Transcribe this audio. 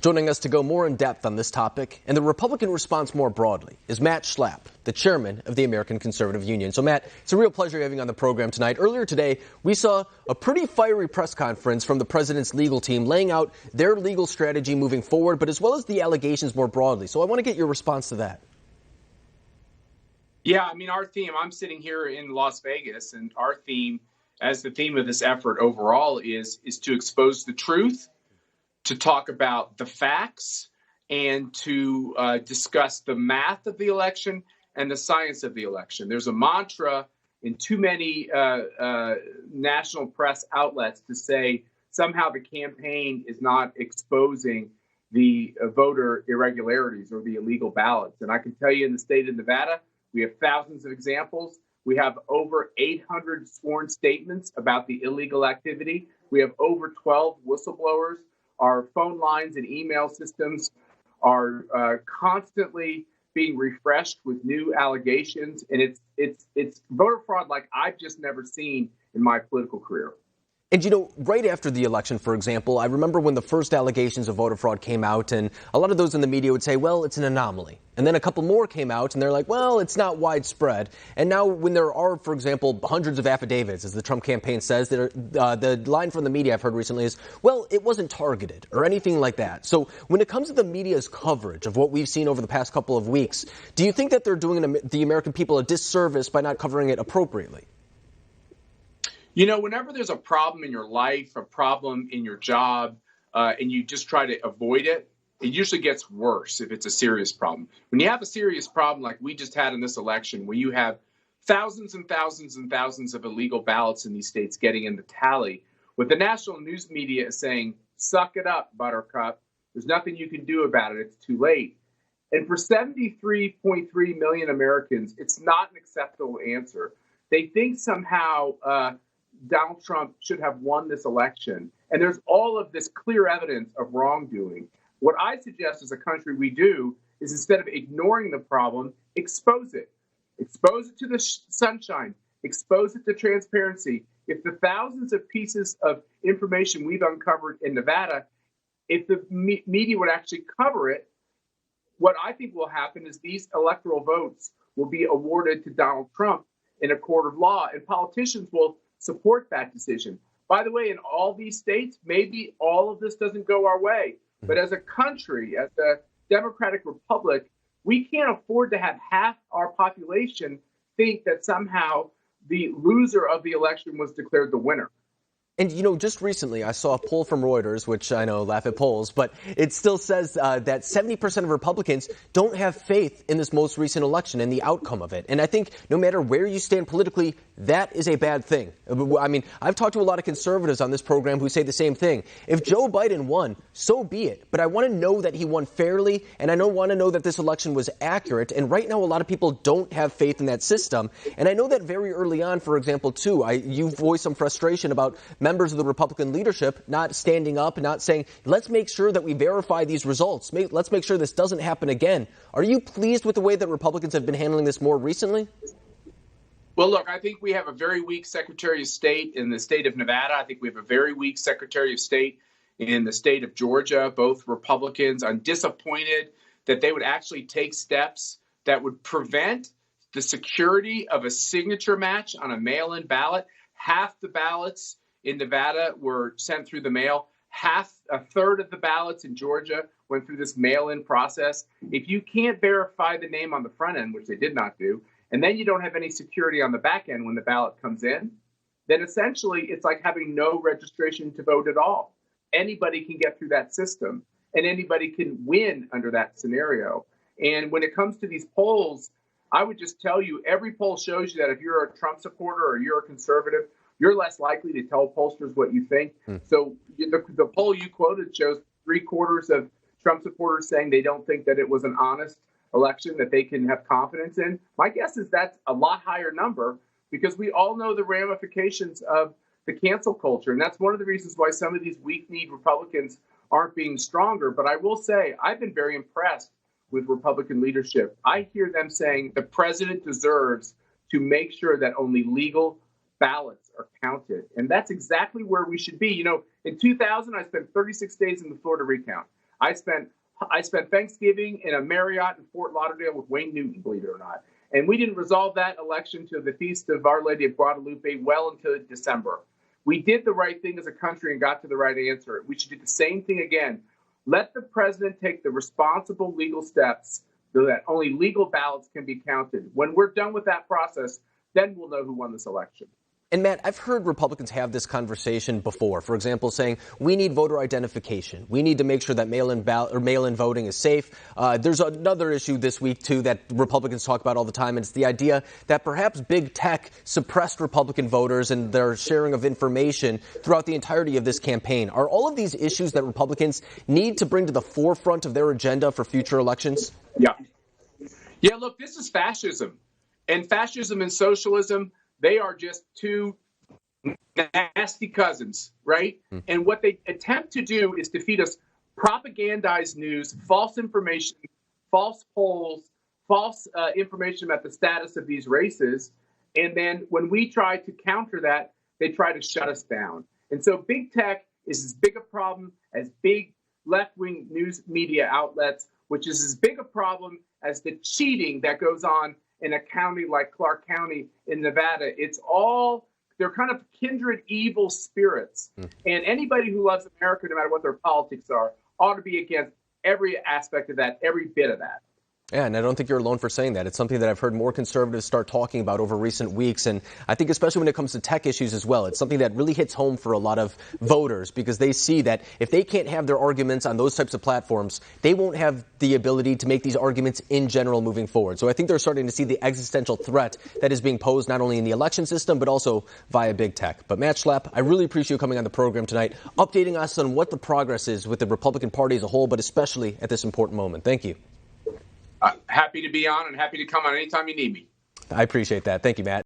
Joining us to go more in depth on this topic and the Republican response more broadly is Matt Schlapp, the chairman of the American Conservative Union. So, Matt, it's a real pleasure having you on the program tonight. Earlier today, we saw a pretty fiery press conference from the president's legal team laying out their legal strategy moving forward, but as well as the allegations more broadly. So I want to get your response to that. Yeah, I mean, our theme, I'm sitting here in Las Vegas, and our theme, as the theme of this effort overall, is to expose the truth, to talk about the facts, and to discuss the math of the election and the science of the election. There's a mantra in too many national press outlets to say somehow the campaign is not exposing the voter irregularities or the illegal ballots. And I can tell you in the state of Nevada, we have thousands of examples. We have over 800 sworn statements about the illegal activity. We have over 12 whistleblowers. Our phone lines and email systems are constantly being refreshed with new allegations, and it's voter fraud like I've just never seen in my political career. And, you know, right after the election, for example, I remember when the first allegations of voter fraud came out, and a lot of those in the media would say, well, it's an anomaly. And then a couple more came out, and they're like, well, it's not widespread. And now when there are, for example, hundreds of affidavits, as the Trump campaign says, that are, the line from the media I've heard recently is, well, it wasn't targeted or anything like that. So when it comes to the media's coverage of what we've seen over the past couple of weeks, do you think that they're doing the American people a disservice by not covering it appropriately? You know, whenever there's a problem in your life, a problem in your job, and you just try to avoid it, it usually gets worse if it's a serious problem. When you have a serious problem like we just had in this election, where you have thousands and thousands and thousands of illegal ballots in these states getting in the tally, what the national news media is saying, suck it up, Buttercup. There's nothing you can do about it. It's too late. And for 73.3 million Americans, it's not an acceptable answer. They think somehow Donald Trump should have won this election. And there's all of this clear evidence of wrongdoing. What I suggest as a country we do is, instead of ignoring the problem, expose it. Expose it to the sunshine. Expose it to transparency. If the thousands of pieces of information we've uncovered in Nevada, if the media would actually cover it, what I think will happen is these electoral votes will be awarded to Donald Trump in a court of law, and politicians will support that decision. By the way, in all these states, maybe all of this doesn't go our way. But as a country, as a democratic republic, we can't afford to have half our population think that somehow the loser of the election was declared the winner. And, you know, just recently I saw a poll from Reuters, which I know laugh at polls, but it still says that 70% of Republicans don't have faith in this most recent election and the outcome of it. And I think no matter where you stand politically, that is a bad thing. I mean, I've talked to a lot of conservatives on this program who say the same thing. If Joe Biden won, so be it. But I want to know that he won fairly, and I want to know that this election was accurate. And right now, a lot of people don't have faith in that system. And I know that very early on, for example, too, you voiced some frustration about members of the Republican leadership not standing up and not saying, let's make sure that we verify these results. Let's make sure this doesn't happen again. Are you pleased with the way that Republicans have been handling this more recently? Well, look, I think we have a very weak Secretary of State in the state of Nevada. I think we have a very weak Secretary of State in the state of Georgia, both Republicans. I'm disappointed that they would actually take steps that would prevent the security of a signature match on a mail-in ballot. Half the ballots in Nevada were sent through the mail. A third of the ballots in Georgia went through this mail-in process. If you can't verify the name on the front end, which they did not do, and then you don't have any security on the back end when the ballot comes in, then essentially it's like having no registration to vote at all. Anybody can get through that system, and anybody can win under that scenario. And when it comes to these polls, I would just tell you, every poll shows you that if you're a Trump supporter or you're a conservative, you're less likely to tell pollsters what you think. So the poll you quoted shows 3/4 of Trump supporters saying they don't think that it was an honest election that they can have confidence in. My guess is that's a lot higher number, because we all know the ramifications of the cancel culture. And that's one of the reasons why some of these weak-kneed Republicans aren't being stronger. But I will say, I've been very impressed with Republican leadership. I hear them saying the president deserves to make sure that only legal ballots are counted. And that's exactly where we should be. You know, in 2000, I spent 36 days in the Florida recount. I spent Thanksgiving in a Marriott in Fort Lauderdale with Wayne Newton, believe it or not. And we didn't resolve that election to the Feast of Our Lady of Guadalupe well into December. We did the right thing as a country and got to the right answer. We should do the same thing again. Let the president take the responsible legal steps so that only legal ballots can be counted. When we're done with that process, then we'll know who won this election. And Matt, I've heard Republicans have this conversation before. For example, saying we need voter identification. We need to make sure that mail-in voting is safe. There's another issue this week, too, that Republicans talk about all the time, and it's the idea that perhaps big tech suppressed Republican voters and their sharing of information throughout the entirety of this campaign. Are all of these issues that Republicans need to bring to the forefront of their agenda for future elections? Yeah, look, this is fascism. And fascism and socialism, they are just two nasty cousins, right? And what they attempt to do is to feed us propagandized news, false information, false polls, false information about the status of these races. And then when we try to counter that, they try to shut us down. And so big tech is as big a problem as big left-wing news media outlets, which is as big a problem as the cheating that goes on in a county like Clark County in Nevada. They're kind of kindred evil spirits. And anybody who loves America, no matter what their politics are, ought to be against every aspect of that, every bit of that. Yeah, and I don't think you're alone for saying that. It's something that I've heard more conservatives start talking about over recent weeks. And I think especially when it comes to tech issues as well, it's something that really hits home for a lot of voters because they see that if they can't have their arguments on those types of platforms, they won't have the ability to make these arguments in general moving forward. So I think they're starting to see the existential threat that is being posed not only in the election system, but also via big tech. But Matt Schlapp, I really appreciate you coming on the program tonight, updating us on what the progress is with the Republican Party as a whole, but especially at this important moment. Thank you. Happy to be on and happy to come on anytime you need me. I appreciate that. Thank you, Matt.